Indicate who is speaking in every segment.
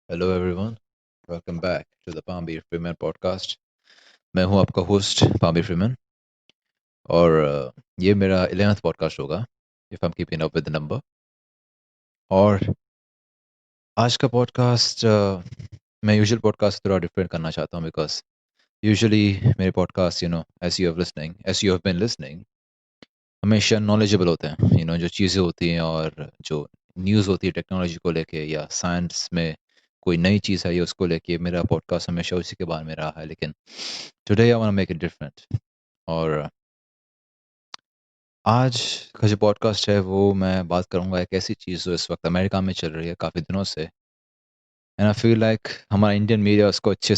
Speaker 1: Hello everyone, welcome back to the Pambir Freeman podcast. मैं हूं आपका होस्ट पामबीर फ्रीमैन और ये मेरा 11th पॉडकास्ट होगा if I am keeping up with the number. और आज का पॉडकास्ट मैं यूजुअल पॉडकास्ट थोड़ा डिफरेंट करना चाहता हूं बिकॉज यूजुअली मेरे podcast as you have been listening हमेशा नॉलेजेबल होते हैं। जो चीज़ें होती हैं और जो न्यूज़ होती है टेक्नोलॉजी को लेके या साइंस में कोई नई चीज़ आई है उसको लेके मेरा पॉडकास्ट हमेशा उसी के बारे में रहा है। लेकिन today I want to make it different. और आज का जो पॉडकास्ट है वो मैं बात करूँगा एक ऐसी चीज़ जो इस वक्त अमेरिका में चल रही है काफ़ी दिनों से। एंड आई फील लाइक हमारा इंडियन मीडिया उसको अच्छे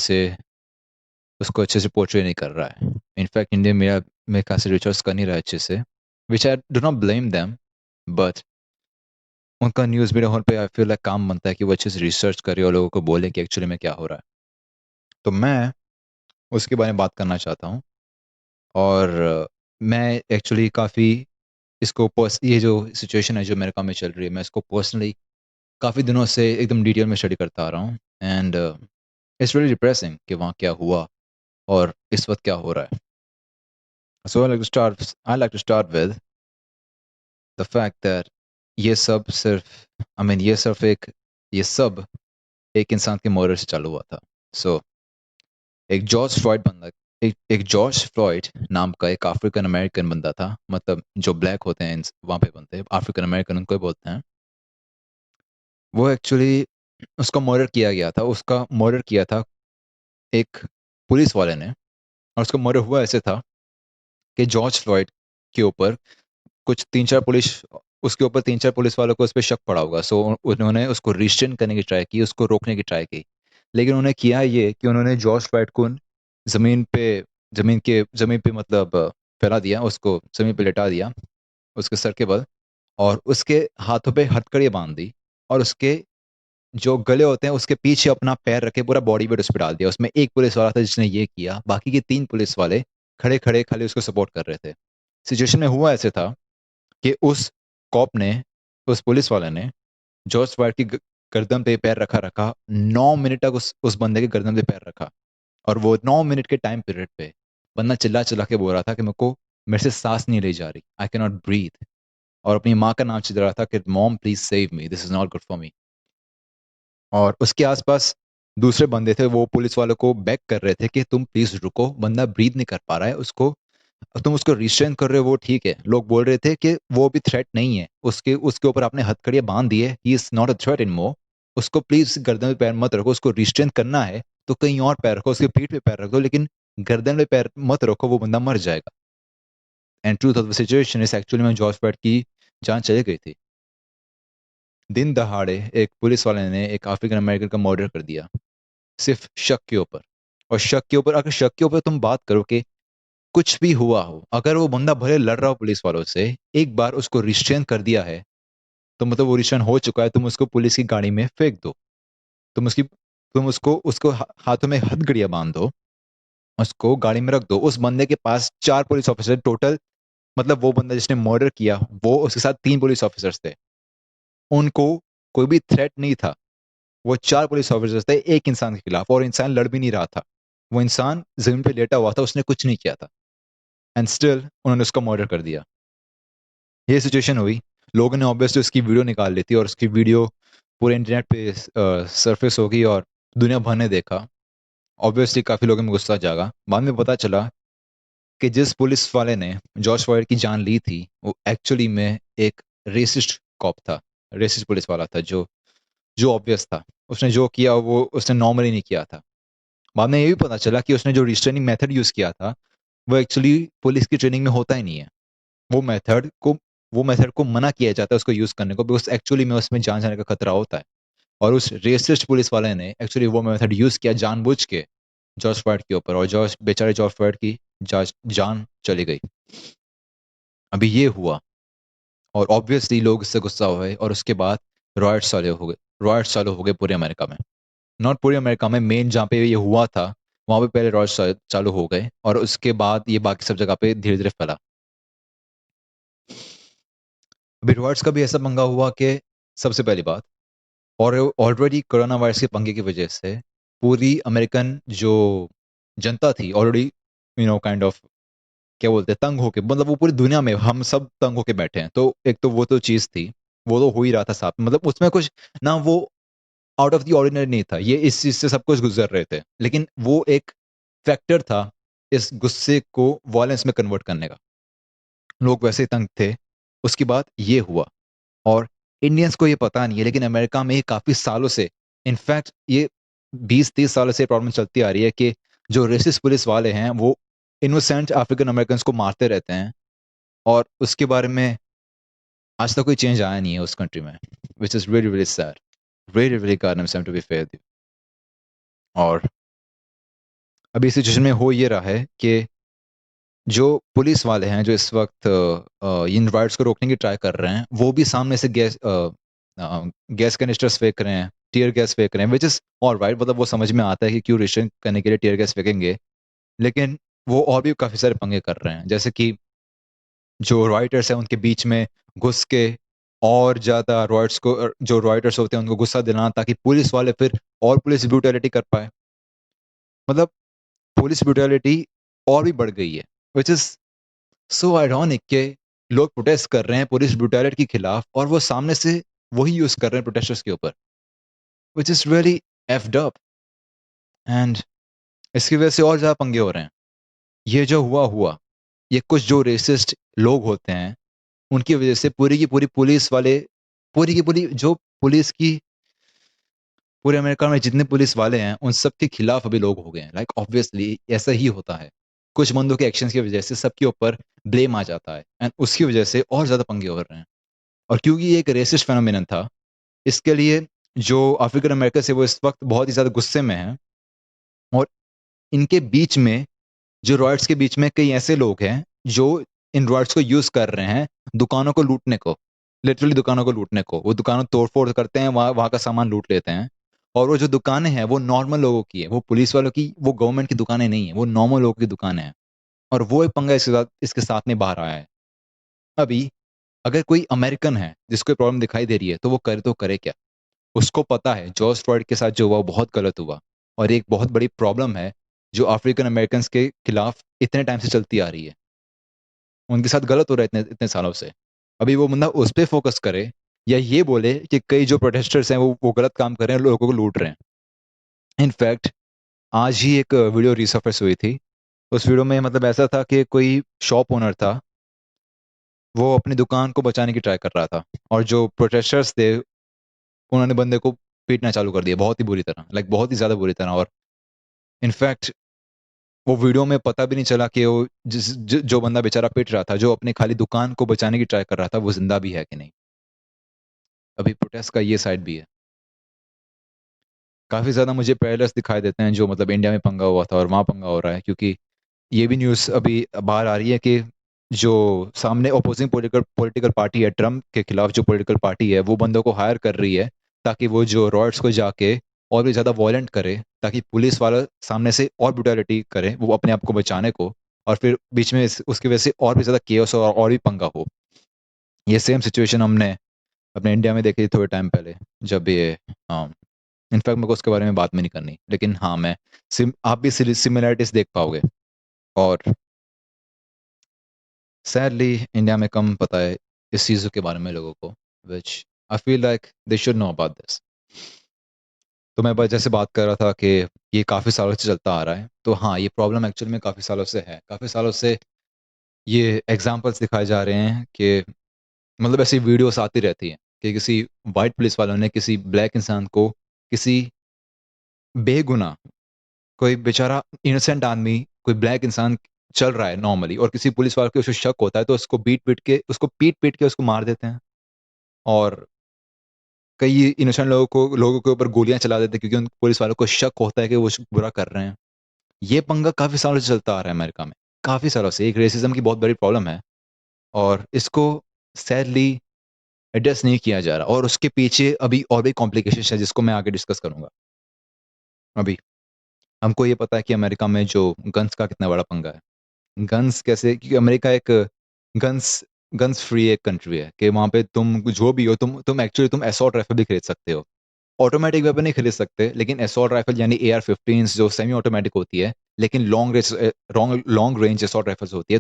Speaker 1: से पोर्ट्रे नहीं कर रहा है। इनफैक्ट इंडियन मीडिया में खासी रिसर्च कर नहीं रहा है अच्छे से, which I do not blame them. But उनका न्यूज़ मीडिया होने पे आई फील लाइक काम बनता है कि वो अच्छे से रिसर्च करे और लोगों को बोले कि एक्चुअली में क्या हो रहा है। तो मैं उसके बारे में बात करना चाहता हूँ। और मैं एक्चुअली काफ़ी ये जो सिचुएशन है जो अमेरिका में चल रही है, मैं इसको पर्सनली काफ़ी दिनों से एकदम डिटेल में स्टडी करता आ रहा हूँ। एंड इट्स रियली डिप्रेसिंग कि वहाँ क्या हुआ और इस वक्त क्या हो रहा है। So I like to start with the fact that ये सब सिर्फ आई मीन ये सब एक इंसान के मर्डर से चालू हुआ था। सो एक जॉर्ज फ्लॉयड बंदा एक जॉर्ज फ्लॉयड नाम का एक अफ्रीकन अमेरिकन बंदा था। मतलब जो ब्लैक होते हैं वहाँ पे बनते हैं अफ्रीकन अमेरिकन, उनको ही बोलते हैं। वो एक्चुअली उसका मर्डर किया गया था। उसका मर्डर किया था एक पुलिस वाले ने। और उसका मर्डर हुआ ऐसे था कि जॉर्ज फ्लॉयड के ऊपर कुछ तीन चार पुलिस उसके ऊपर तीन चार पुलिस वालों को उस पर शक पड़ा होगा। सो उन्होंने उसको रिस्ट्रेन करने की ट्राई की, उसको रोकने की ट्राई की। लेकिन उन्होंने किया ये कि उन्होंने जॉर्ज फ्लॉयड को जमीन पे जमीन पे मतलब फैला दिया, उसको जमीन पे लेटा दिया उसके सर के बल। और उसके हाथों पे हथकड़ियाँ बांध दी। और उसके जो गले होते हैं उसके पीछे अपना पैर रखे पूरा बॉडी वेट उस पर डाल दिया। उसमें एक पुलिस वाला था जिसने ये किया, बाकी के तीन पुलिस वाले खड़े खड़े खाली उसको सपोर्ट कर रहे थे। सिचुएशन में हुआ ऐसे था कि उस कॉप ने उस पुलिस वाले ने जॉर्ज फ्लॉयड की गर्दन पे पैर रखा रखा 9 मिनट तक उस बंदे के गर्दन पे पैर रखा। और वो 9 मिनट के टाइम पीरियड पे बंदा चिल्ला चिल्ला के बोल रहा था कि मेरे से सांस नहीं ली जा रही, आई कैन नॉट ब्रीथ। और अपनी माँ का नाम चिल्ला रहा था कि mom please save me, this is not good for me. और उसके आसपास दूसरे बंदे थे, वो पुलिस वालों को बैक कर रहे थे कि तुम प्लीज रुको, बंदा ब्रीथ नहीं कर पा रहा है, उसको तुम उसको रिस्ट्रेन कर रहे हो वो ठीक है। लोग बोल रहे थे कि वो भी थ्रेट नहीं है, उसके उसके ऊपर आपने हथकड़ियां बांध दिए, he is not a threat anymore. उसको प्लीज गर्दन पे पैर मत रखो, उसको रिस्ट्रेन करना है तो कहीं और पैर रखो, उसके पीठ पे पैर रख दो, लेकिन गर्दन पे पैर मत रखो, वो बंदा मर जाएगा। And truth of the situation is actually में जॉर्ज फ्लॉयड की जान चली गई थी। दिन दहाड़े एक पुलिस वाले ने एक अफ्रीकन अमेरिकन का मर्डर कर दिया, सिर्फ शक के ऊपर। और अगर शक के ऊपर तुम बात करो कि कुछ भी हुआ हो, अगर वो बंदा भले लड़ रहा हो पुलिस वालों से, एक बार उसको रिस्ट्रेन कर दिया है तो मतलब वो रिस्ट्रेन हो चुका है, तुम उसको पुलिस की गाड़ी में फेंक दो। तुम उसको उसको हाथों में हथकड़ियां बांध दो, उसको गाड़ी में रख दो। उस बंदे के पास चार पुलिस ऑफिसर टोटल, मतलब वो बंदा जिसने मर्डर किया वो उसके साथ तीन पुलिस ऑफिसर्स थे, उनको कोई भी थ्रेट नहीं था। वो चार पुलिस ऑफिसर्स थे एक इंसान के खिलाफ, और इंसान लड़ भी नहीं रहा था। वो इंसान जमीन पे लेटा हुआ था, उसने कुछ नहीं किया था। एंड स्टिल उन्होंने उसका मर्डर कर दिया। ये सिचुएशन हुई, लोगों ने ऑब्वियसली उसकी वीडियो निकाल ली थी और उसकी वीडियो पूरे इंटरनेट पे सरफेस हो गई और दुनिया भर ने देखा। ऑब्वियसली काफ़ी लोगों में गुस्सा जागा। बाद में पता चला कि जिस पुलिस वाले ने जॉर्ज फ्लॉयड की जान ली थी वो एक्चुअली में एक रेसिस्ट कॉप था, रेसिस्ट पुलिस वाला था, जो जो ऑब्वियस था। उसने जो किया वो उसने नॉर्मली नहीं किया था। बाद में ये भी पता चला कि उसने जो रिस्ट्रेनिंग मेथड यूज़ किया था वो एक्चुअली पुलिस की ट्रेनिंग में होता ही नहीं है। वो मेथड को वो मेथड को मना किया जाता है उसको यूज करने को, बिकॉज एक्चुअली में उसमें जान जाने का खतरा होता है। और उस रेसिस्ट पुलिस वाले ने एक्चुअली वो मेथड यूज किया जानबूझ के जॉर्ज फ्लॉयड के ऊपर, और जॉर्ज फ्लॉयड की जान चली गई। अभी ये हुआ और ऑब्वियसली लोग इससे गुस्सा हुए और उसके बाद रॉयट्स चालू हो गए पूरे अमेरिका में। नॉट पूरे अमेरिका में, मेन जहाँ पे ये हुआ था वहां पे पहले रॉयट्स चालू हो गए और उसके बाद ये बाकी सब जगह पे धीरे धीरे फैला। अभी रॉयट्स का भी ऐसा पंगा हुआ कि सबसे पहली बात, और ऑलरेडी कोरोना वायरस के पंगे की वजह से पूरी अमेरिकन जो जनता थी ऑलरेडी काइंड ऑफ क्या बोलते हैं तंग होके, मतलब वो पूरी दुनिया में हम सब तंग होके बैठे हैं। तो एक तो वो तो चीज थी, वो तो हो ही रहा था साथ में, मतलब उसमें कुछ ना वो आउट ऑफ द ऑर्डिनरी नहीं था, ये इस चीज से सब कुछ गुजर रहे थे, लेकिन वो एक फैक्टर था इस गुस्से को वॉयलेंस में कन्वर्ट करने का। लोग वैसे ही तंग थे। उसके बाद ये हुआ, और इंडियंस को ये पता नहीं है, लेकिन अमेरिका में ये काफी सालों से, इनफैक्ट ये 20-30 सालों से प्रॉब्लम चलती आ रही है कि जो रेसिस्ट पुलिस वाले हैं वो इनोसेंट अफ्रीकन अमेरिकन को मारते रहते हैं, और उसके बारे में आज तक कोई चेंज आया नहीं है उस कंट्री में, which is really really sad, really really garden same to be fair. और अभी सिचुएशन में हो ये रहा है कि जो पुलिस वाले हैं जो इस वक्त इन राइट्स को रोकने की ट्राई कर रहे हैं, वो भी सामने से गैस कैनिस्टर्स फेंक रहे हैं, टीयर गैस फेंक रहे हैं, विच इज ऑल राइट, मतलब वो समझ में आता है कि क्यों रिस्ट्रेन करने के लिए टीयर गैस फेंकेंगे, लेकिन वो और भी काफी सारे पंगे कर रहे हैं, जैसे कि जो राइटर्स हैं उनके बीच में घुस के और ज्यादा रॉयट्स को, जो राइटर्स होते हैं उनको गुस्सा दिलाना, ताकि पुलिस वाले फिर और पुलिस ब्रूटैलिटी कर पाए। मतलब पुलिस ब्रूटैलिटी और भी बढ़ गई है, विच इज सो आयरॉनिक के लोग प्रोटेस्ट कर रहे हैं पुलिस ब्रूटैलिटी के खिलाफ, और वो सामने से वही यूज कर रहे हैं प्रोटेस्टर्स के ऊपर, which is really effed up. And इसकी वजह से और ज्यादा पंगे हो रहे हैं। ये जो हुआ हुआ, ये कुछ जो रेसिस्ट लोग होते हैं उनकी वजह से पूरी की पूरी पुलिस वाले, पूरी की पूरी जो पुलिस की, पूरे अमेरिका में जितने पुलिस वाले हैं उन सब के खिलाफ अभी लोग हो गए हैं। लाइक ऑब्वियसली ऐसा ही होता है, कुछ बंदों के एक्शंस की वजह से सबके ऊपर ब्लेम आ जाता है, एंड उसकी वजह से और ज्यादा पंगे हो रहे हैं। और क्योंकि ये एक रेसिस्ट फेनोमेनन था, इसके लिए जो अफ्रीकन अमेरिकन है वो इस वक्त बहुत ही ज्यादा गुस्से में हैं, और इनके बीच में, जो रॉयट्स के बीच में कई ऐसे लोग हैं जो इन रॉयट्स को यूज कर रहे हैं दुकानों को लूटने को, लिटरली दुकानों को लूटने को। वो दुकानों तोड़फोड़ करते हैं, वहां का सामान लूट लेते हैं, और वो जो दुकानें हैं वो नॉर्मल लोगों की है, वो पुलिस वालों की, वो गवर्नमेंट की दुकानें नहीं है, वो नॉर्मल लोगों की दुकानें हैं। और वो एक पंगा इसके साथ में बाहर आया है। अभी अगर कोई अमेरिकन है जिसको प्रॉब्लम दिखाई दे रही है, तो वो करे तो करे क्या? उसको पता है जॉर्ज फ्लॉयड के साथ जो हुआ वो बहुत गलत हुआ, और एक बहुत बड़ी प्रॉब्लम है जो अफ्रीकन अमेरिकन के खिलाफ इतने टाइम से चलती आ रही है, उनके साथ गलत हो रहा है इतने इतने सालों से। अभी वो बंदा उस पर फोकस करे, या ये बोले कि कई जो प्रोटेस्टर्स हैं वो गलत काम कर रहे हैं, लोगों को लूट रहे हैं। इनफैक्ट आज ही एक वीडियो रिसर्फेस हुई थी। उस वीडियो में मतलब ऐसा था कि कोई शॉप ओनर था, वो अपनी दुकान को बचाने की ट्राई कर रहा था, और जो प्रोटेस्टर्स थे उन्होंने बंदे को पीटना चालू कर दिया बहुत ही बुरी तरह, लाइक बहुत ही ज्यादा बुरी तरह। और इनफैक्ट वो वीडियो में पता भी नहीं चला कि वो जो बंदा बेचारा पिट रहा था, जो अपनी खाली दुकान को बचाने की ट्राई कर रहा था, वो जिंदा भी है कि नहीं। अभी प्रोटेस्ट का ये साइड भी है। काफी ज्यादा मुझे पैरेलल्स दिखाई देते हैं जो मतलब इंडिया में पंगा हुआ था और वहां पंगा हो रहा है, क्योंकि ये भी न्यूज़ अभी बाहर आ रही है कि जो सामने ओपोजिंग पॉलिटिकल पॉलिटिकल पार्टी है, ट्रम्प के खिलाफ जो पॉलिटिकल पार्टी है, वो बंदों को हायर कर रही है ताकि वो जो रॉयट्स को जाके और भी ज़्यादा वॉयलेंट करे, ताकि पुलिस वाला सामने से और ब्रुटैलिटी करे वो अपने आप को बचाने को, और फिर बीच में उसकी वजह से और भी ज़्यादा केओस और भी पंगा हो। ये सेम सिचुएशन हमने अपने इंडिया में देखी थी थोड़े टाइम पहले, जब ये इनफैक्ट मेरे को उसके बारे में बात में नहीं करनी, लेकिन हाँ मैं आप भी सिमिलैरिटीज देख पाओगे। और सैडली इंडिया में कम पता है इस चीज़ों के बारे में लोगों को, which I feel like they should know about this. तो मैं बस जैसे बात कर रहा था कि ये काफ़ी सालों से चलता आ रहा है, तो हाँ ये प्रॉब्लम एक्चुअल में काफ़ी सालों से है, काफ़ी सालों से ये एग्जाम्पल्स दिखाए जा रहे हैं कि मतलब ऐसी वीडियोस आती रहती हैं कि किसी वाइट पुलिस वालों ने किसी ब्लैक इंसान को, किसी बेगुनाह, कोई बेचारा इनोसेंट आदमी, कोई ब्लैक इंसान चल रहा है नॉर्मली, और किसी पुलिस वाले को उसको शक होता है तो उसको उसको पीट पीट के उसको मार देते हैं। और कई इनोसेंट लोगों के ऊपर गोलियां चला देते हैं क्योंकि उन पुलिस वालों को शक होता है कि वो बुरा कर रहे हैं। ये पंगा काफी सालों से चलता आ रहा है अमेरिका में, काफी सालों से। एक रेसिज्म की बहुत बड़ी प्रॉब्लम है, और इसको सैडली एड्रेस नहीं किया जा रहा, और उसके पीछे अभी और भी कॉम्प्लिकेशन है जिसको मैं आगे डिस्कस करूंगा। अभी हमको ये पता है कि अमेरिका में जो गन्स का कितना बड़ा पंगा है। गन्स कैसे, क्योंकि अमेरिका एक गन्स गन्स फ्री एक कंट्री है, कि वहाँ पे तुम जो भी हो, तुम एक्चुअली तुम असॉल्ट राइफल भी खरीद सकते हो। ऑटोमेटिक वेपन नहीं खरीद सकते, लेकिन असॉल्ट राइफल यानी AR-15s जो सेमी ऑटोमेटिक होती है, लेकिन लॉन्ग रेंज असॉल्ट राइफल्स होती है।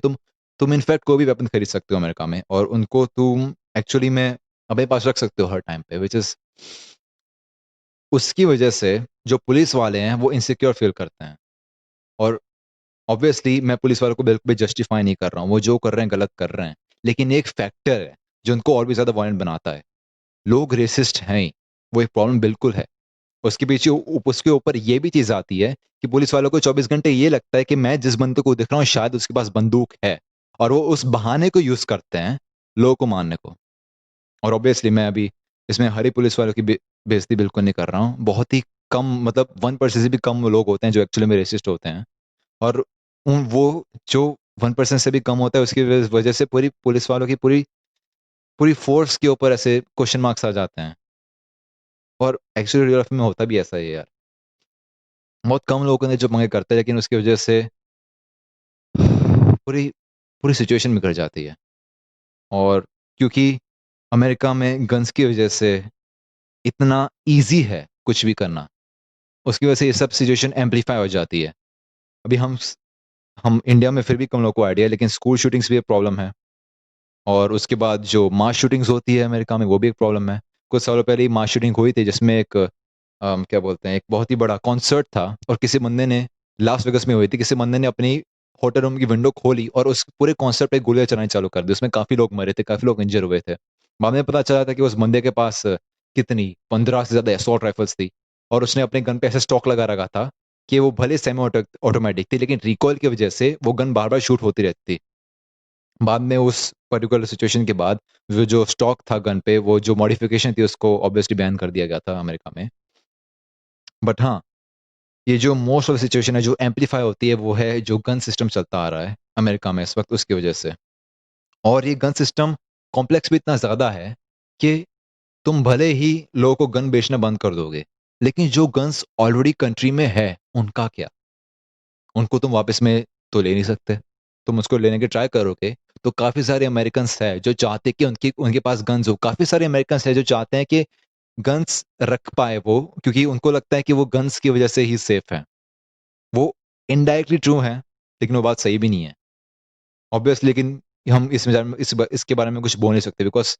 Speaker 1: तुम इनफैक्ट कोई भी वेपन खरीद सकते हो अमेरिका में, और उनको तुम एक्चुअली में अपने पास रख सकते हो हर टाइम पे, व्हिच इज़ उसकी वजह से जो पुलिस वाले हैं वो इनसिक्योर फील करते हैं। और ऑब्वियसली मैं पुलिस वालों को बिल्कुल भी जस्टिफाई नहीं कर रहा हूँ, वो जो कर रहे हैं गलत कर रहे हैं। लेकिन एक फैक्टर है जो उनको और भी ज़्यादा वायलेंट बनाता है। लोग रेसिस्ट हैं ही, वो एक प्रॉब्लम बिल्कुल है। उसके पीछे उसके ऊपर ये भी चीज़ आती है कि पुलिस वालों को 24 घंटे ये लगता है कि मैं जिस बंदे को देख रहा हूँ शायद उसके पास बंदूक है, और वो उस बहाने को यूज़ करते हैं लोगों को मारने को। और ऑब्वियसली मैं अभी इसमें हरी पुलिस वालों की बेइज्जती बिल्कुल नहीं कर रहा हूँ। बहुत ही कम, मतलब 1% से भी कम लोग होते हैं जो एक्चुअली में रेसिस्ट होते हैं, और वो जो 1% से भी कम होता है उसकी वजह से पूरी पुलिस वालों की पूरी पूरी फोर्स के ऊपर ऐसे क्वेश्चन मार्क्स आ जाते हैं। और एक्चुअली रियल लाइफ में होता भी ऐसा ही है यार। बहुत कम लोगों ने जो पंगे करते हैं, लेकिन उसकी वजह से पूरी पूरी सिचुएशन बिगड़ जाती है। और क्योंकि अमेरिका में गन्स की वजह से इतना ईज़ी है कुछ भी करना, उसकी वजह से ये सब सिचुएशन एम्प्लीफाई हो जाती है। अभी हम इंडिया में फिर भी कम लोगों को आइडिया है, लेकिन स्कूल शूटिंग्स भी एक प्रॉब्लम है। और उसके बाद जो मास शूटिंग्स होती है अमेरिका में, वो भी एक प्रॉब्लम है। कुछ सालों पहले ही मास शूटिंग हुई थी जिसमें एक क्या बोलते हैं, एक बहुत ही बड़ा कॉन्सर्ट था, और किसी बंदे ने लास वेगास में हुई थी, किसी बंदे ने अपनी होटल रूम की विंडो खोली और उस पूरे कॉन्सर्ट पे गोलियाँ चलानी चालू कर दी। उसमें काफ़ी लोग मरे थे, काफ़ी लोग इंजर हुए थे। बाद में पता चला था कि उस बंदे के पास कितनी 15 से ज़्यादा असॉल्ट राइफल्स थी, और उसने अपने गन पे ऐसे स्टॉक लगा रखा था कि वो भले सेमी ऑटोमेटिक थी, लेकिन रिकॉइल की वजह से वो गन बार-बार शूट होती रहती थी। बाद में उस पर्टिकुलर सिचुएशन के बाद वो जो स्टॉक था गन पे, वो जो मॉडिफिकेशन थी उसको ऑब्वियसली बैन कर दिया गया था अमेरिका में। बट हाँ, ये जो मोस्ट ऑफ द सिचुएशन है जो एम्प्लीफाई होती है, वो है जो गन सिस्टम चलता आ रहा है अमेरिका में इस वक़्त, उसकी वजह से। और ये गन सिस्टम कॉम्प्लेक्स भी इतना ज़्यादा है कि तुम भले ही लोगों को गन बेचना बंद कर दोगे, लेकिन जो गन्स ऑलरेडी कंट्री में है, उनका क्या? उनको तुम वापस में तो ले नहीं सकते। तुम उसको लेने की ट्राई करोगे, तो काफ़ी सारे अमेरिकन्स हैं जो चाहते हैं कि उनके पास गन्स हो। काफ़ी सारे अमेरिकन्स हैं जो चाहते हैं कि गन्स रख पाएँ वो, क्योंकि उनको लगता है कि वो गन्स की वजह से ही सेफ हैं। वो इनडायरेक्टली ट्रू है, लेकिन वो बात सही भी नहीं है। ऑब्वियसली, लेकिन हम इसके बारे में कुछ बोल नहीं सकते, बिकॉज़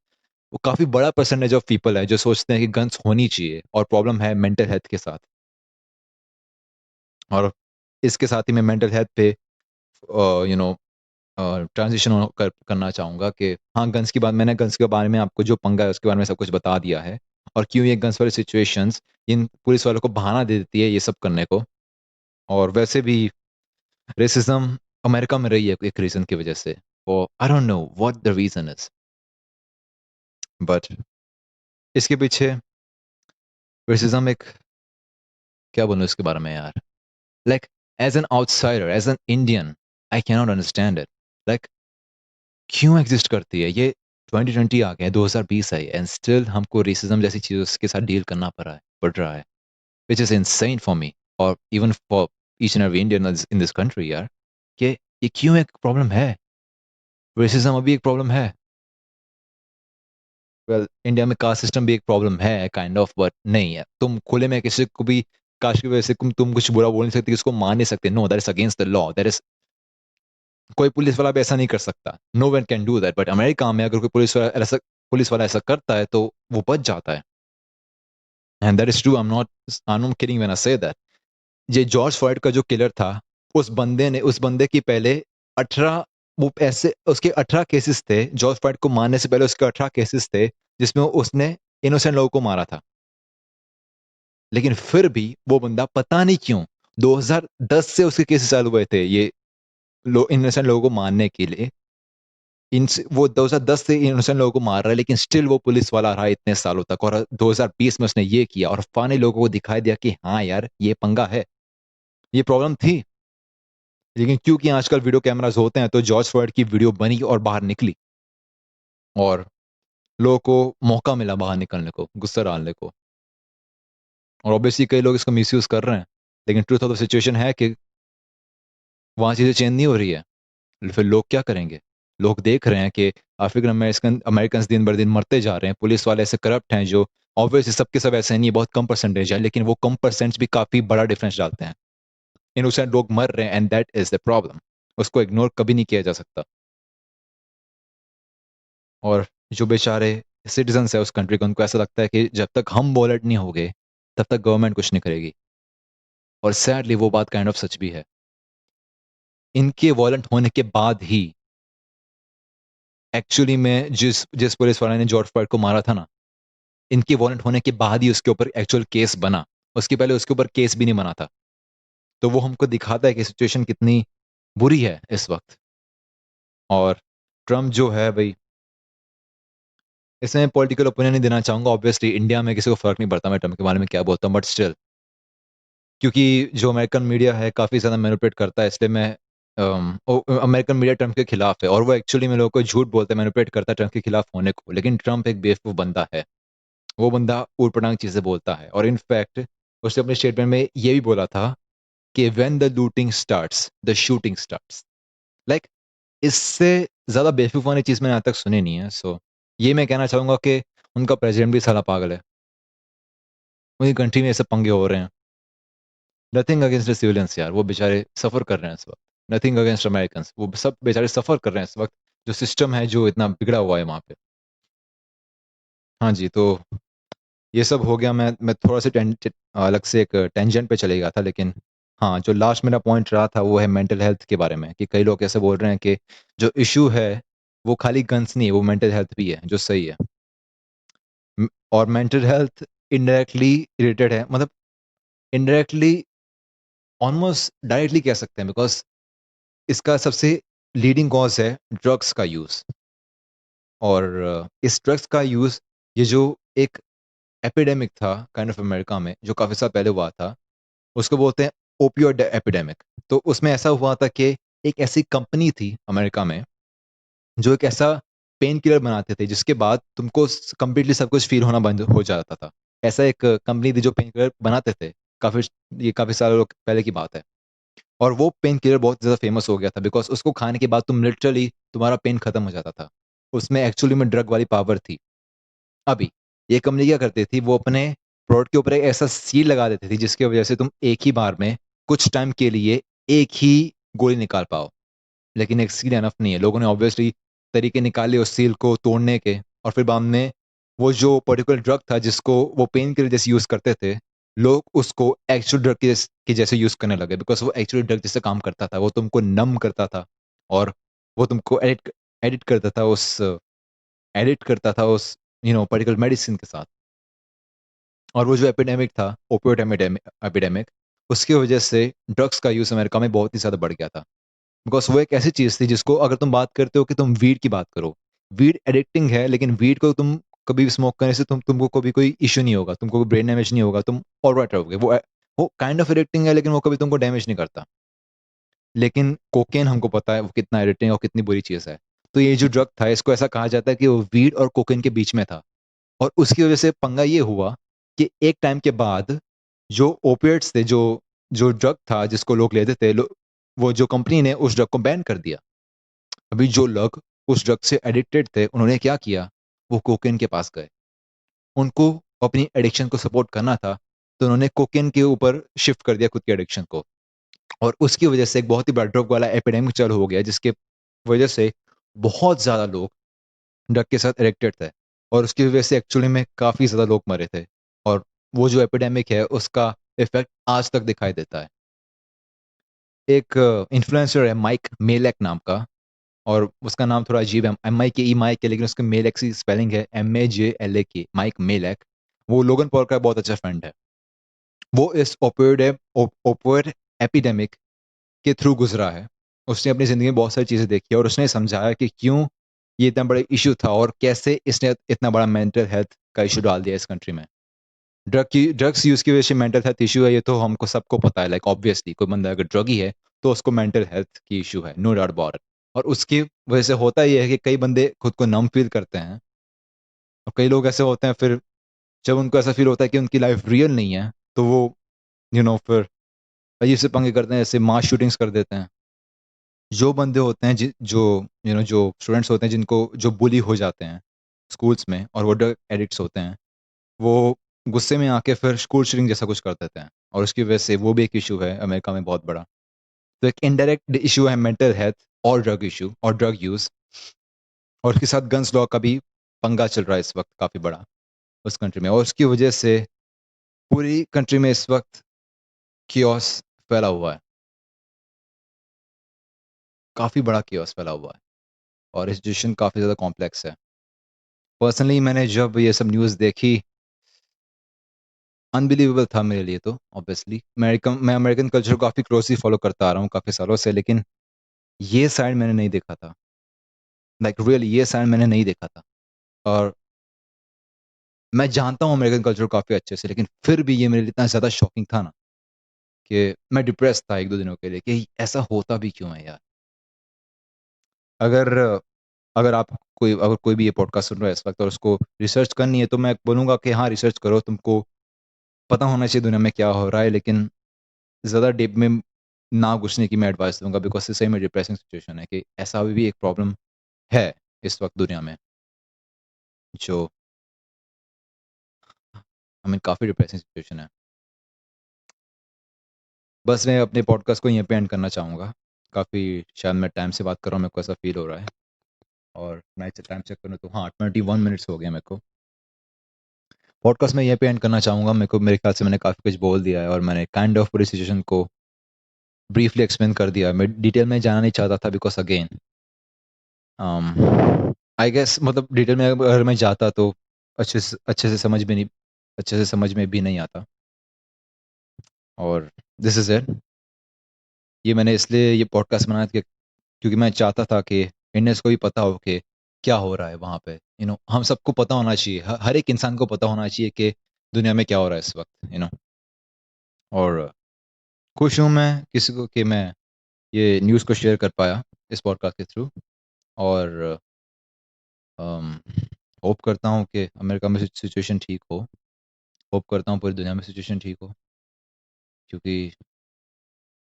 Speaker 1: वो काफ़ी बड़ा परसेंटेज ऑफ पीपल है जो सोचते हैं कि गन्स होनी चाहिए, और प्रॉब्लम है मेंटल हेल्थ के साथ। और इसके साथ ही मैं मेंटल हेल्थ पे यू नो ट्रांज़िशन करना चाहूँगा कि हाँ, गन्स के बारे में आपको जो पंगा है उसके बारे में सब कुछ बता दिया है, और क्यों ये गन्स वाली सिचुएशंस इन पुलिस वालों को बहाना दे देती है ये सब करने को। और वैसे भी रेसिज़्म अमेरिका में रही है एक रीज़न की वजह से, और I don't know what the reason is, but इसके पीछे रेसिज़्म एक, क्या बोलूँ इसके बारे में यार? Like as an outsider, as an Indian, I can not understand it. Like क्यों एग्ज़िस्ट करती है? ये 2020 आ गया, 2020 है, एंड स्टिल हमको रेसिज़्म जैसी चीज़ों के साथ डील करना पड़ रहा है, which is insane for me, और even for each and every Indian in this country यार, कि ये क्यों एक प्रॉब्लम है? रेसिज़्म अभी एक प्रॉब्लम है। वेल, इंडिया में कास्ट सिस्टम भी एक प्रॉब्लम है काइंड ऑफ, बट नहीं है। तुम खुले में किसी को भी कास्ट की वजह से तुम कुछ बुरा बोल नहीं सकते, किसी को मार नहीं सकते। No, that is against the law. That is, कोई पुलिस वाला भी ऐसा नहीं कर सकता। No one can do that, but America में अगर कोई पुलिस वाला ऐसा करता है तो वो बच जाता है। And that is true, I am not kidding when I say that. ये जॉर्ज फ्लॉयड का जो किलर था, उस बंदे की पहले 18, वो ऐसे उसके 18 केसेस थे। जॉर्ज फ्लॉयड को मारने से पहले उसके 18 केसेस थे, जिसमें उसने इनोसेंट लोगों को मारा था। लेकिन फिर भी वो बंदा पता नहीं क्यों 2010 से उसके केसेस चालू हुए थे, ये इनोसेंट लोगों को मारने के लिए। वो 2010 से इनोसेंट लोगों को मार रहा है, लेकिन स्टिल वो पुलिस वाला रहा इतने सालों तक, और 2020 में उसने ये किया, और फाइनली लोगों को दिखाई दिया कि हाँ यार, ये पंगा है, ये प्रॉब्लम थी। लेकिन क्योंकि आजकल वीडियो कैमरास होते हैं, तो जॉर्ज फ्लॉयड की वीडियो बनी और बाहर निकली, और लोगों को मौका मिला बाहर निकलने को, गुस्सा डालने को। और ऑब्वियसली कई लोग इसका मिसयूज कर रहे हैं, लेकिन ट्रूथ ऑफ द सिचुएशन है कि वहाँ चीज़ें चेंज नहीं हो रही है। फिर लोग क्या करेंगे? लोग देख रहे हैं कि अफ्रीकन अमेरिकन अमेरिकन्स दिन ब दिन मरते जा रहे हैं। पुलिस वाले ऐसे करप्ट हैं जो ऑब्वियसली सबके सब ऐसे नहीं है, बहुत कम परसेंटेज है, लेकिन वो कम परसेंट्स भी काफ़ी बड़ा डिफरेंस डालते हैं। इनोसेंट लोग मर रहे हैं and that is the problem. उसको इग्नोर कभी नहीं किया जा सकता। और जो बेचारे सिटीजन्स है उस कंट्री को, उनको ऐसा लगता है कि जब तक हम वॉलेट नहीं होंगे तब तक गवर्नमेंट कुछ नहीं करेगी। और सैडली वो बात काइंड ऑफ सच भी है। इनके वॉलेंट होने के बाद ही एक्चुअली में जिस जिस पुलिस वाले ने जॉर्ज फ्लॉयड को मारा था ना, इनके वॉरेंट होने के बाद ही उसके ऊपर एक्चुअल केस बना। उसके पहले उसके ऊपर केस भी नहीं बना था। तो वो हमको दिखाता है कि सिचुएशन कितनी बुरी है इस वक्त। और ट्रम्प जो है भाई, इसमें पॉलिटिकल ओपिनियन नहीं देना चाहूंगा। ऑब्वियसली इंडिया में किसी को फर्क नहीं पड़ता मैं ट्रम्प के बारे में क्या बोलता हूँ, बट स्टिल क्योंकि जो अमेरिकन मीडिया है काफ़ी ज़्यादा मैनिपुलेट करता है, इसलिए मैं अमेरिकन मीडिया ट्रम्प के खिलाफ है और वो एक्चुअली में लोगों को झूठ बोलते हैं, मैनिपुलेट करता है ट्रम्प के खिलाफ होने को। लेकिन ट्रम्प एक बेवकूफ़ बंदा है। वो बंदा ऊट-पटांग चीज़ें बोलता है और इनफैक्ट उसने अपने स्टेटमेंट में ये भी बोला था कि when the looting starts, the shooting starts. Like इससे ज़्यादा बेवकूफ़ वाली चीज़ मैंने आज तक सुनी नहीं है। सो ये मैं कहना चाहूँगा कि उनका प्रेज़िडेंट भी साला पागल है। उनकी कंट्री में ऐसे पंगे हो रहे हैं। नथिंग अगेंस्ट द सिविलियंस यार, वो बेचारे सफ़र कर रहे हैं इस वक़्त। नथिंग अगेंस्ट अमेरिकन्स, वो सब बेचारे सफ़र कर रहे हैं इस वक़्त। जो सिस्टम है जो इतना बिगड़ा हुआ है वहाँ पे। हाँ जी, तो ये सब हो गया। मैं थोड़ा-सा अलग से एक टेंजेंट पे चले गया था, लेकिन हाँ, जो लास्ट मेरा पॉइंट रहा था वो है मेंटल हेल्थ के बारे में कि कई लोग ऐसे बोल रहे हैं कि जो इश्यू है वो खाली गन्स नहीं है, वो मेंटल हेल्थ भी है, जो सही है। और मेंटल हेल्थ इनडायरेक्टली रिलेटेड है, मतलब इनडायरेक्टली ऑलमोस्ट डायरेक्टली कह सकते हैं, बिकॉज़ इसका सबसे लीडिंग कॉज़ है ड्रग्स का यूज़। और इस ड्रग्स का यूज़, ये जो एक एपिडेमिक था काइंड ऑफ अमेरिका में जो काफ़ी साल पहले हुआ था, उसको बोलते हैं ओपियोइड एपिडेमिक। तो उसमें ऐसा हुआ था कि एक ऐसी कंपनी थी अमेरिका में जो एक ऐसा पेन किलर बनाते थे जिसके बाद तुमको कंप्लीटली सब कुछ फील होना बंद हो जाता था। ऐसा एक कंपनी थी जो पेन किलर बनाते थे। ये काफ़ी सालों पहले की बात है। और वो पेन किलर बहुत ज़्यादा फेमस हो गया था बिकॉज़ उसको खाने के बाद तुम लिटरली तुम्हारा पेन खत्म हो जाता था। उसमें एक्चुअली में ड्रग वाली पावर थी। अभी ये कंपनी क्या करती थी, वो अपने प्रोडक्ट के ऊपर एक ऐसा सील लगा देती थी जिसकी वजह से तुम एक ही बार में कुछ टाइम के लिए एक ही गोली निकाल पाओ। लेकिन एक सील एनफ नहीं है। लोगों ने ऑब्वियसली तरीके निकाले उस सील को तोड़ने के, और फिर बाद में वो जो पर्टिकुलर ड्रग था जिसको वो पेन किलर जैसे यूज़ करते थे, लोग उसको एक्चुअल ड्रग के जैसे यूज़ करने लगे बिकॉज़ वो एक्चुअली ड्रग जैसे काम करता था। वो तुमको नंब करता था और वो तुमको एडिक्ट करता था उस पर्टिकुलर मेडिसिन के साथ। और वो जो एपिडेमिक था, ओपियोइड एपिडेमिक, उसकी वजह से ड्रग्स का यूज़ अमेरिका में बहुत ही ज़्यादा बढ़ गया था। बिकॉज़ वो एक ऐसी चीज़ थी जिसको अगर तुम बात करते हो कि तुम वीड की बात करो, वीड एडिक्टिंग है, लेकिन वीड को तुम कभी भी स्मोक करने से तुमको कभी कोई इश्यू नहीं होगा, तुमको ब्रेन डैमेज नहीं होगा, तुम ऑलराइट रहोगे। वो काइंड ऑफ एडिक्टिंग है, लेकिन वो कभी तुमको डैमेज नहीं करता। लेकिन कोकेन हमको पता है वो कितना एडिक्टिंग और कितनी बुरी चीज़ है। तो ये जो ड्रग था, इसको ऐसा कहा जाता है कि वो वीड और कोकेन के बीच में था। और उसकी वजह से पंगा ये हुआ कि एक टाइम के बाद जो ओपिएट्स थे, जो जो ड्रग था जिसको लोग लेते थे, वो जो कंपनी ने उस ड्रग को बैन कर दिया। अभी जो लोग उस ड्रग से एडिक्टेड थे, उन्होंने क्या किया, वो कोकेन के पास गए। उनको अपनी एडिक्शन को सपोर्ट करना था, तो उन्होंने कोकेन के ऊपर शिफ्ट कर दिया खुद की एडिक्शन को। और उसकी वजह से एक बहुत ही बड़ा ड्रग वाला एपिडेमिक चालू हो गया, जिसके वजह से बहुत ज़्यादा लोग ड्रग के साथ एडिक्टेड थे। और उसकी वजह से एक्चुअली में काफ़ी ज़्यादा लोग मरे थे। और वो जो एपिडेमिक है उसका इफ़ेक्ट आज तक दिखाई देता है। एक इन्फ्लुएंसर है माइक मेलेक नाम का, और उसका नाम थोड़ा अजीब है, एम-आई-के-ई माइक है, लेकिन उसका मेलेक की स्पेलिंग है M-A-J-L-A-K, माइक मेलेक। वो लोगन पॉल का बहुत अच्छा फ्रेंड है। वो इस ओपियोइड एपिडेमिक के थ्रू गुज़रा है। उसने अपनी ज़िंदगी में बहुत सारी चीज़ें देखी और उसने समझाया कि क्यों ये इतना बड़ा इश्यू था और कैसे इसने इतना बड़ा मेंटल हेल्थ का इश्यू डाल दिया इस कंट्री में। ड्रग्स यूज़ की वजह से मेंटल हेल्थ इश्यू है, ये तो हमको सबको पता है। लाइक ऑब्वियसली कोई बंदा अगर ड्रगी है, तो उसको मेंटल हेल्थ की इश्यू है, नो डाउट अबाउट इट। और उसकी वजह से होता ये है कि कई बंदे खुद को नम फ़ील करते हैं और कई लोग ऐसे होते हैं, फिर जब उनको ऐसा फ़ील होता है कि उनकी लाइफ़ रियल नहीं है, तो वो फिर अजीब से पंगे करते हैं, जैसे मास शूटिंग्स कर देते हैं। जो बंदे होते हैं जो स्टूडेंट्स होते हैं जिनको जो बुली हो जाते हैं स्कूल्स में और वो ड्रग एडिक्ट्स होते हैं, वो गुस्से में आके फिर स्कूल शूटिंग जैसा कुछ कर देते हैं, और उसकी वजह से वो भी एक इशू है अमेरिका में बहुत बड़ा। तो एक इनडायरेक्ट इशू है मेंटल हेल्थ और ड्रग इशू और ड्रग यूज, और उसके साथ गन्स लॉ का भी पंगा चल रहा है इस वक्त काफ़ी बड़ा उस कंट्री में, और उसकी वजह से पूरी कंट्री में इस वक्त कियोस फैला हुआ है, काफ़ी बड़ा कियोस फैला हुआ है, और सिचुएशन काफ़ी ज़्यादा कॉम्प्लेक्स है। पर्सनली मैंने जब ये सब न्यूज़ देखी, अनबिलीवेबल था मेरे लिए तो ऑब्वियसली। मैं अमेरिकन कल्चर को काफ़ी क्लोजली फॉलो करता आ रहा हूँ काफ़ी सालों से, लेकिन ये साइड मैंने नहीं देखा था, लाइक रियली ये साइड मैंने नहीं देखा था। और मैं जानता हूँ अमेरिकन कल्चर काफ़ी अच्छे से, लेकिन फिर भी ये मेरे लिए इतना ज़्यादा शॉकिंग था ना कि मैं डिप्रेस था 1-2 दिनों के लिए कि ऐसा होता भी क्यों है यार? अगर अगर आप अगर कोई भी ये पॉडकास्ट सुन रहा है इस वक़्त और उसको रिसर्च करनी है, तो मैं बोलूँगा कि हाँ, रिसर्च करो, तुमको पता होना चाहिए दुनिया में क्या हो रहा है, लेकिन ज़्यादा डीप में ना घुसने की मैं एडवाइस दूँगा, बिकॉज़ ये सही में डिप्रेसिंग सिचुएशन है कि ऐसा अभी भी एक प्रॉब्लम है इस वक़्त दुनिया में, जो आई मीन काफ़ी डिप्रेसिंग सिचुएशन है। बस मैं अपने पॉडकास्ट को यहीं पे एंड करना चाहूँगा। काफ़ी शायद मैं टाइम से बात कर रहा हूँ, मेरे को ऐसा फ़ील हो रहा है, और मैं टाइम चेक करूँ तो हाँ, 21 मिनट्स हो गए मेरे को। पॉडकास्ट में यहीं पे एंड करना चाहूँगा। मेरे ख्याल से मैंने काफ़ी कुछ बोल दिया है, और मैंने काइंड ऑफ पूरी सिचुएशन को ब्रीफली एक्सप्लेन कर दिया। मैं डिटेल में जाना नहीं चाहता था, बिकॉज़ अगेन आई गेस मतलब डिटेल में अगर मैं जाता तो अच्छे से समझ में भी नहीं आता, और दिस इज़ इट। ये मैंने इसलिए ये पॉडकास्ट बनाया था क्योंकि मैं चाहता था कि इंडियंस को भी पता हो कि क्या हो रहा है वहाँ पे। हम सबको पता होना चाहिए, हर एक इंसान को पता होना चाहिए कि दुनिया में क्या हो रहा है इस वक़्त। और खुश हूँ मैं किसी को कि मैं ये न्यूज़ को शेयर कर पाया इस पॉडकास्ट के थ्रू, और होप करता हूँ कि अमेरिका में सिचुएशन ठीक हो, होप करता हूँ पूरी दुनिया में सिचुएशन ठीक हो, क्योंकि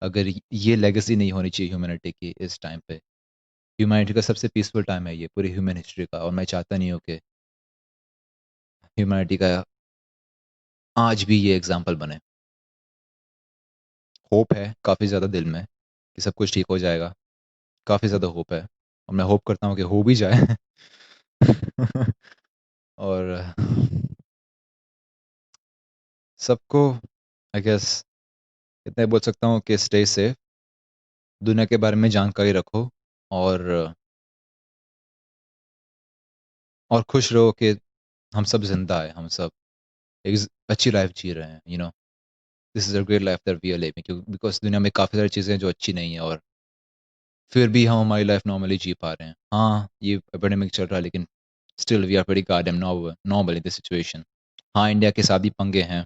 Speaker 1: अगर ये लेगेसी नहीं होनी चाहिए ह्यूमैनिटी की इस टाइम पे। ह्यूमैनिटी का सबसे पीसफुल टाइम है ये पूरी ह्यूमन हिस्ट्री का, और मैं चाहता नहीं हूँ कि ह्यूमैनिटी का आज भी ये एग्ज़ाम्पल बने। होप है काफ़ी ज़्यादा दिल में कि सब कुछ ठीक हो जाएगा, काफ़ी ज़्यादा होप है, और मैं होप करता हूँ कि हो भी जाए। और सबको आई गेस इतना ही बोल सकता हूँ कि स्टे सेफ, दुनिया के बारे में जानकारी रखो, और खुश रहो कि हम सब ज़िंदा हैं, हम सब एक अच्छी लाइफ़ जी रहे हैं, this is a great life that we are living, because दुनिया में काफ़ी सारी चीज़ें हैं जो अच्छी नहीं है, और फिर भी हम हमारी लाइफ़ नॉर्मली जी पा रहे हैं। हाँ, ये एपिडेमिक चल रहा है, लेकिन still we are pretty goddamn normal in this situation. हाँ, इंडिया के साथ भी पंगे हैं,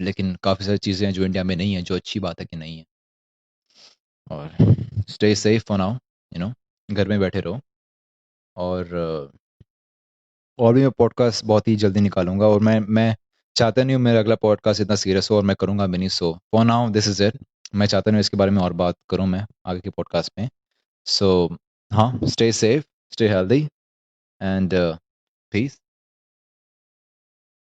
Speaker 1: लेकिन काफ़ी सारी चीज़ें हैं जो इंडिया में नहीं है, जो अच्छी बात है कि नहीं है। और स्टे सेफ फॉर नाउ, घर में बैठे रहो, और भी मैं पॉडकास्ट बहुत ही जल्दी निकालूँगा, और मैं चाहता नहीं हूँ मेरा अगला पॉडकास्ट इतना सीरियस हो, और मैं करूँगा भी नहीं। So for now this is it. मैं चाहता नहीं हूँ इसके बारे में और बात करूँ मैं आगे के पॉडकास्ट में। सो हाँ, stay safe, stay healthy, and piece.